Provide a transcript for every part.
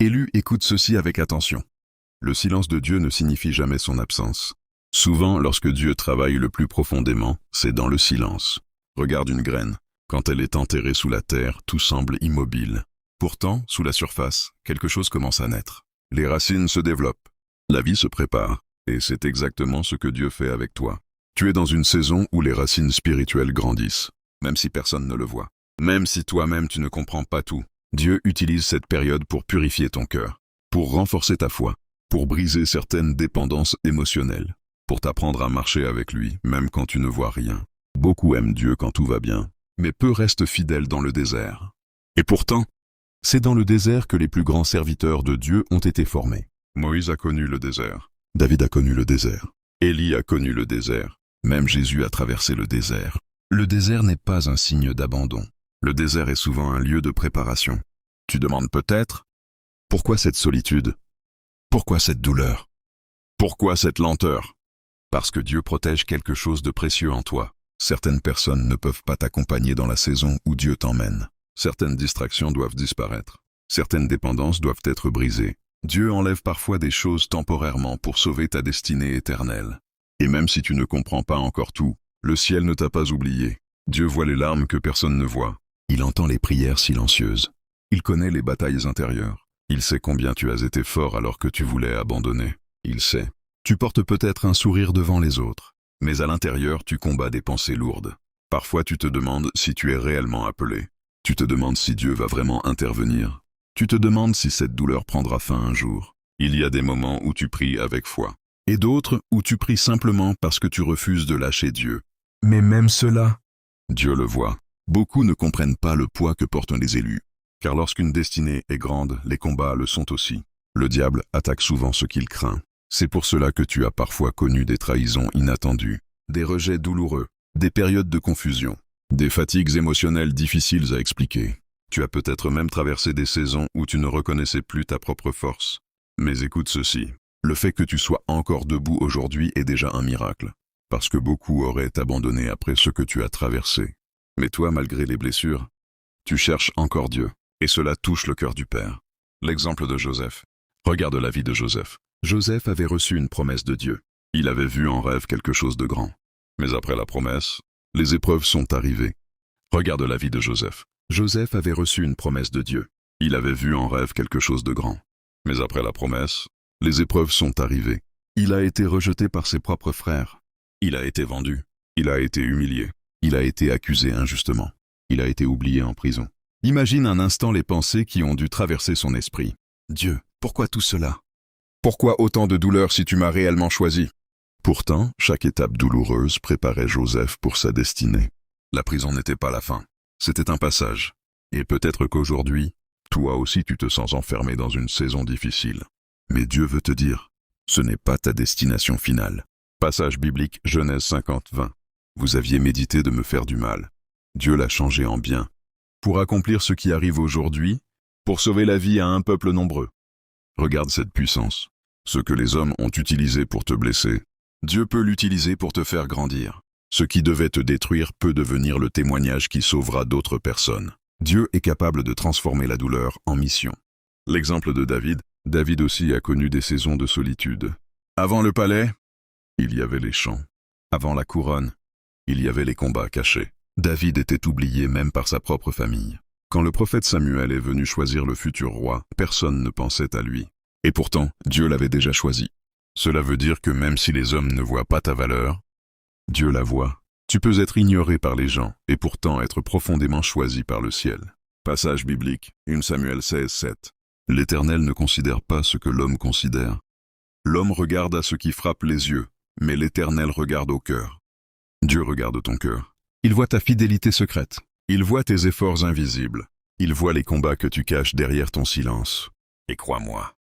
Élu, écoute ceci avec attention. Le silence de Dieu ne signifie jamais son absence. Souvent, lorsque Dieu travaille le plus profondément, c'est dans le silence. Regarde une graine. Quand elle est enterrée sous la terre, tout semble immobile. Pourtant, sous la surface, quelque chose commence à naître. Les racines se développent. La vie se prépare. Et c'est exactement ce que Dieu fait avec toi. Tu es dans une saison où les racines spirituelles grandissent, même si personne ne le voit. Même si toi-même tu ne comprends pas tout. Dieu utilise cette période pour purifier ton cœur, pour renforcer ta foi, pour briser certaines dépendances émotionnelles, pour t'apprendre à marcher avec lui, même quand tu ne vois rien. Beaucoup aiment Dieu quand tout va bien, mais peu restent fidèles dans le désert. Et pourtant, c'est dans le désert que les plus grands serviteurs de Dieu ont été formés. Moïse a connu le désert. David a connu le désert. Élie a connu le désert. Même Jésus a traversé le désert. Le désert n'est pas un signe d'abandon. Le désert est souvent un lieu de préparation. Tu demandes peut-être, pourquoi cette solitude? Pourquoi cette douleur? Pourquoi cette lenteur? Parce que Dieu protège quelque chose de précieux en toi. Certaines personnes ne peuvent pas t'accompagner dans la saison où Dieu t'emmène. Certaines distractions doivent disparaître. Certaines dépendances doivent être brisées. Dieu enlève parfois des choses temporairement pour sauver ta destinée éternelle. Et même si tu ne comprends pas encore tout, le ciel ne t'a pas oublié. Dieu voit les larmes que personne ne voit. Il entend les prières silencieuses. Il connaît les batailles intérieures. Il sait combien tu as été fort alors que tu voulais abandonner. Il sait. Tu portes peut-être un sourire devant les autres, mais à l'intérieur tu combats des pensées lourdes. Parfois tu te demandes si tu es réellement appelé. Tu te demandes si Dieu va vraiment intervenir. Tu te demandes si cette douleur prendra fin un jour. Il y a des moments où tu pries avec foi, et d'autres où tu pries simplement parce que tu refuses de lâcher Dieu. Mais même cela, Dieu le voit. Beaucoup ne comprennent pas le poids que portent les élus, car lorsqu'une destinée est grande, les combats le sont aussi. Le diable attaque souvent ce qu'il craint. C'est pour cela que tu as parfois connu des trahisons inattendues, des rejets douloureux, des périodes de confusion, des fatigues émotionnelles difficiles à expliquer. Tu as peut-être même traversé des saisons où tu ne reconnaissais plus ta propre force. Mais écoute ceci, le fait que tu sois encore debout aujourd'hui est déjà un miracle, parce que beaucoup auraient abandonné après ce que tu as traversé. Mais toi, malgré les blessures, tu cherches encore Dieu, et cela touche le cœur du Père. L'exemple de Joseph. Regarde la vie de Joseph. Joseph avait reçu une promesse de Dieu. Il avait vu en rêve quelque chose de grand. Mais après la promesse, les épreuves sont arrivées. Regarde la vie de Joseph. Joseph avait reçu une promesse de Dieu. Il avait vu en rêve quelque chose de grand. Mais après la promesse, les épreuves sont arrivées. Il a été rejeté par ses propres frères. Il a été vendu. Il a été humilié. Il a été accusé injustement. Il a été oublié en prison. Imagine un instant les pensées qui ont dû traverser son esprit. Dieu, pourquoi tout cela? Pourquoi autant de douleur si tu m'as réellement choisi? Pourtant, chaque étape douloureuse préparait Joseph pour sa destinée. La prison n'était pas la fin. C'était un passage. Et peut-être qu'aujourd'hui, toi aussi tu te sens enfermé dans une saison difficile. Mais Dieu veut te dire, ce n'est pas ta destination finale. Passage biblique, Genèse 50-20. Vous aviez médité de me faire du mal. Dieu l'a changé en bien. Pour accomplir ce qui arrive aujourd'hui, pour sauver la vie à un peuple nombreux. Regarde cette puissance. Ce que les hommes ont utilisé pour te blesser, Dieu peut l'utiliser pour te faire grandir. Ce qui devait te détruire peut devenir le témoignage qui sauvera d'autres personnes. Dieu est capable de transformer la douleur en mission. L'exemple de David, David aussi a connu des saisons de solitude. Avant le palais, il y avait les champs. Avant la couronne, il y avait les combats cachés. David était oublié même par sa propre famille. Quand le prophète Samuel est venu choisir le futur roi, personne ne pensait à lui. Et pourtant, Dieu l'avait déjà choisi. Cela veut dire que même si les hommes ne voient pas ta valeur, Dieu la voit. Tu peux être ignoré par les gens et pourtant être profondément choisi par le ciel. Passage biblique, 1 Samuel 16-7. L'Éternel ne considère pas ce que l'homme considère. L'homme regarde à ce qui frappe les yeux, mais l'Éternel regarde au cœur. Dieu regarde ton cœur. Il voit ta fidélité secrète. Il voit tes efforts invisibles. Il voit les combats que tu caches derrière ton silence. Et crois-moi,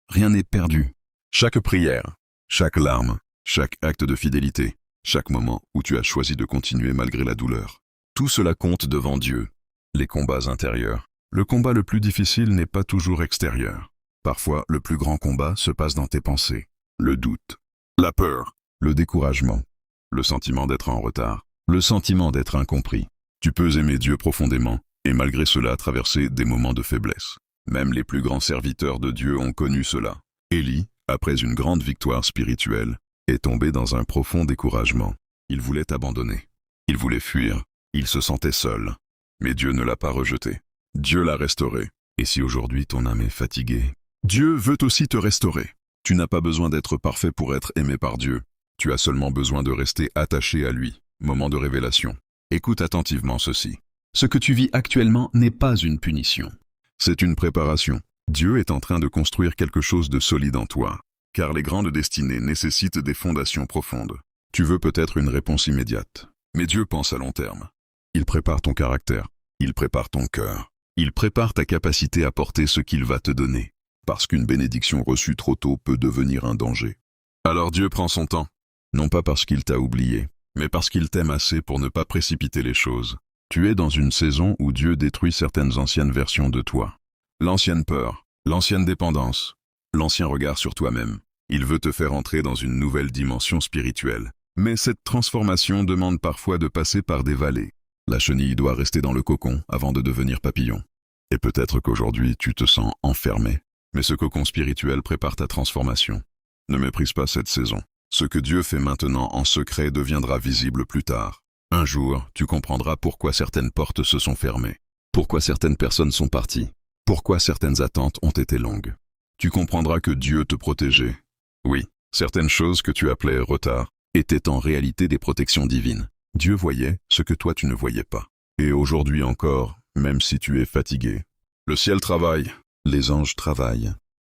rien n'est perdu. Chaque prière, chaque larme, chaque acte de fidélité, chaque moment où tu as choisi de continuer malgré la douleur. Tout cela compte devant Dieu. Les combats intérieurs. Le combat le plus difficile n'est pas toujours extérieur. Parfois, le plus grand combat se passe dans tes pensées. Le doute, la peur, le découragement, le sentiment d'être en retard, le sentiment d'être incompris. Tu peux aimer Dieu profondément et malgré cela traverser des moments de faiblesse. Même les plus grands serviteurs de Dieu ont connu cela. Élie, après une grande victoire spirituelle, est tombé dans un profond découragement. Il voulait abandonner. Il voulait fuir. Il se sentait seul. Mais Dieu ne l'a pas rejeté. Dieu l'a restauré. Et si aujourd'hui ton âme est fatiguée, Dieu veut aussi te restaurer. Tu n'as pas besoin d'être parfait pour être aimé par Dieu. Tu as seulement besoin de rester attaché à lui. Moment de révélation. Écoute attentivement ceci. Ce que tu vis actuellement n'est pas une punition. C'est une préparation. Dieu est en train de construire quelque chose de solide en toi. Car les grandes destinées nécessitent des fondations profondes. Tu veux peut-être une réponse immédiate. Mais Dieu pense à long terme. Il prépare ton caractère. Il prépare ton cœur. Il prépare ta capacité à porter ce qu'il va te donner. Parce qu'une bénédiction reçue trop tôt peut devenir un danger. Alors Dieu prend son temps. Non pas parce qu'il t'a oublié, mais parce qu'il t'aime assez pour ne pas précipiter les choses. Tu es dans une saison où Dieu détruit certaines anciennes versions de toi. L'ancienne peur, l'ancienne dépendance, l'ancien regard sur toi-même. Il veut te faire entrer dans une nouvelle dimension spirituelle. Mais cette transformation demande parfois de passer par des vallées. La chenille doit rester dans le cocon avant de devenir papillon. Et peut-être qu'aujourd'hui tu te sens enfermé. Mais ce cocon spirituel prépare ta transformation. Ne méprise pas cette saison. Ce que Dieu fait maintenant en secret deviendra visible plus tard. Un jour, tu comprendras pourquoi certaines portes se sont fermées. Pourquoi certaines personnes sont parties. Pourquoi certaines attentes ont été longues. Tu comprendras que Dieu te protégeait. Oui, certaines choses que tu appelais retard étaient en réalité des protections divines. Dieu voyait ce que toi tu ne voyais pas. Et aujourd'hui encore, même si tu es fatigué, le ciel travaille, les anges travaillent,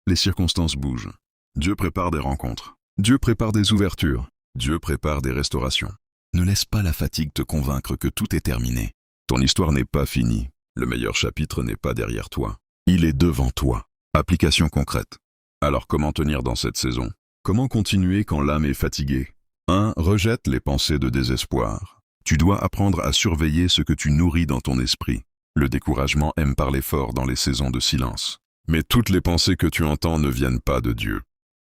les circonstances bougent. Dieu prépare des rencontres. Dieu prépare des ouvertures. Dieu prépare des restaurations. Ne laisse pas la fatigue te convaincre que tout est terminé. Ton histoire n'est pas finie. Le meilleur chapitre n'est pas derrière toi. Il est devant toi. Application concrète. Alors comment tenir dans cette saison? Comment continuer quand l'âme est fatiguée? 1. Rejette les pensées de désespoir. Tu dois apprendre à surveiller ce que tu nourris dans ton esprit. Le découragement aime parler fort dans les saisons de silence. Mais toutes les pensées que tu entends ne viennent pas de Dieu.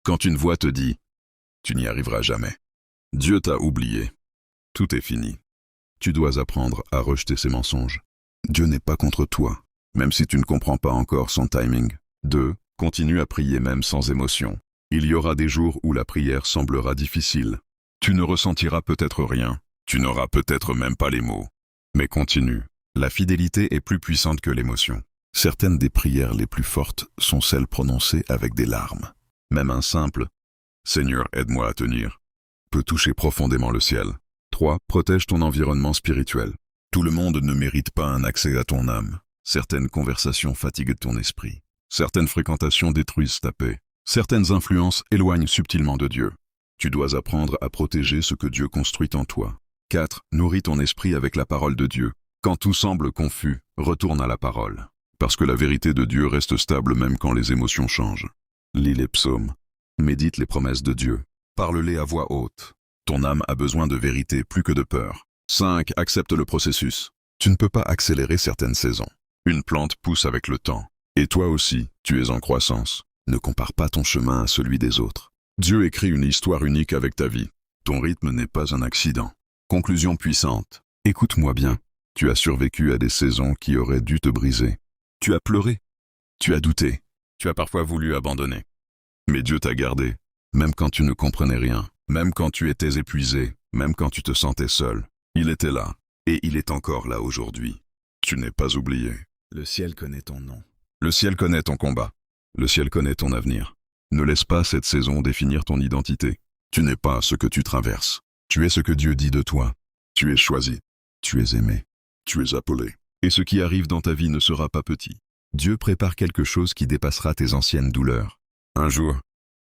Quand une voix te dit « Tu n'y arriveras jamais », Dieu t'a oublié. Tout est fini. Tu dois apprendre à rejeter ces mensonges. Dieu n'est pas contre toi, même si tu ne comprends pas encore son timing. 2. Continue à prier même sans émotion. Il y aura des jours où la prière semblera difficile. Tu ne ressentiras peut-être rien. Tu n'auras peut-être même pas les mots. Mais continue. La fidélité est plus puissante que l'émotion. Certaines des prières les plus fortes sont celles prononcées avec des larmes. Même un simple « Seigneur, aide-moi à tenir » peut toucher profondément le ciel. 3. Protège ton environnement spirituel. Tout le monde ne mérite pas un accès à ton âme. Certaines conversations fatiguent ton esprit. Certaines fréquentations détruisent ta paix. Certaines influences éloignent subtilement de Dieu. Tu dois apprendre à protéger ce que Dieu construit en toi. 4. Nourris ton esprit avec la parole de Dieu. Quand tout semble confus, retourne à la parole. Parce que la vérité de Dieu reste stable même quand les émotions changent. Lis les psaumes. Médite les promesses de Dieu. Parle-les à voix haute. Ton âme a besoin de vérité plus que de peur. 5. Accepte le processus. Tu ne peux pas accélérer certaines saisons. Une plante pousse avec le temps. Et toi aussi, tu es en croissance. Ne compare pas ton chemin à celui des autres. Dieu écrit une histoire unique avec ta vie. Ton rythme n'est pas un accident. Conclusion puissante. Écoute-moi bien. Tu as survécu à des saisons qui auraient dû te briser. Tu as pleuré. Tu as douté. Tu as parfois voulu abandonner. Mais Dieu t'a gardé. Même quand tu ne comprenais rien. Même quand tu étais épuisé. Même quand tu te sentais seul. Il était là. Et il est encore là aujourd'hui. Tu n'es pas oublié. Le ciel connaît ton nom. Le ciel connaît ton combat. Le ciel connaît ton avenir. Ne laisse pas cette saison définir ton identité. Tu n'es pas ce que tu traverses. Tu es ce que Dieu dit de toi. Tu es choisi. Tu es aimé. Tu es appelé. Et ce qui arrive dans ta vie ne sera pas petit. Dieu prépare quelque chose qui dépassera tes anciennes douleurs. Un jour,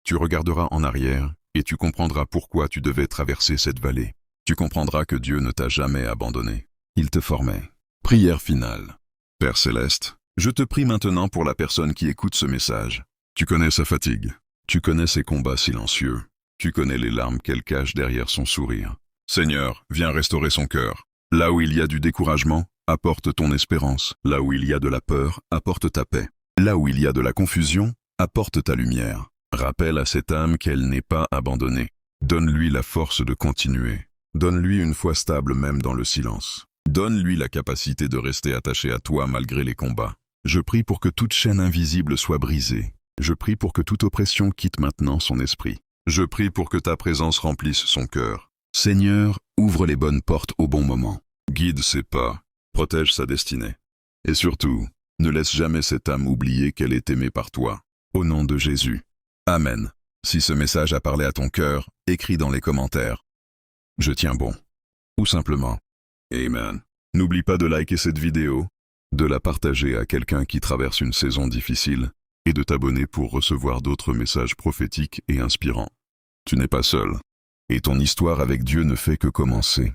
tu regarderas en arrière et tu comprendras pourquoi tu devais traverser cette vallée. Tu comprendras que Dieu ne t'a jamais abandonné. Il te formait. Prière finale. Père Céleste, je te prie maintenant pour la personne qui écoute ce message. Tu connais sa fatigue. Tu connais ses combats silencieux. Tu connais les larmes qu'elle cache derrière son sourire. Seigneur, viens restaurer son cœur. Là où il y a du découragement, apporte ton espérance. Là où il y a de la peur, apporte ta paix. Là où il y a de la confusion, apporte ta lumière. Rappelle à cette âme qu'elle n'est pas abandonnée. Donne-lui la force de continuer. Donne-lui une foi stable même dans le silence. Donne-lui la capacité de rester attaché à toi malgré les combats. Je prie pour que toute chaîne invisible soit brisée. Je prie pour que toute oppression quitte maintenant son esprit. Je prie pour que ta présence remplisse son cœur. Seigneur, ouvre les bonnes portes au bon moment. Guide ses pas, protège sa destinée. Et surtout, ne laisse jamais cette âme oublier qu'elle est aimée par toi. Au nom de Jésus. Amen. Si ce message a parlé à ton cœur, écris dans les commentaires. Je tiens bon. Ou simplement. Amen. N'oublie pas de liker cette vidéo, de la partager à quelqu'un qui traverse une saison difficile, et de t'abonner pour recevoir d'autres messages prophétiques et inspirants. Tu n'es pas seul. Et ton histoire avec Dieu ne fait que commencer.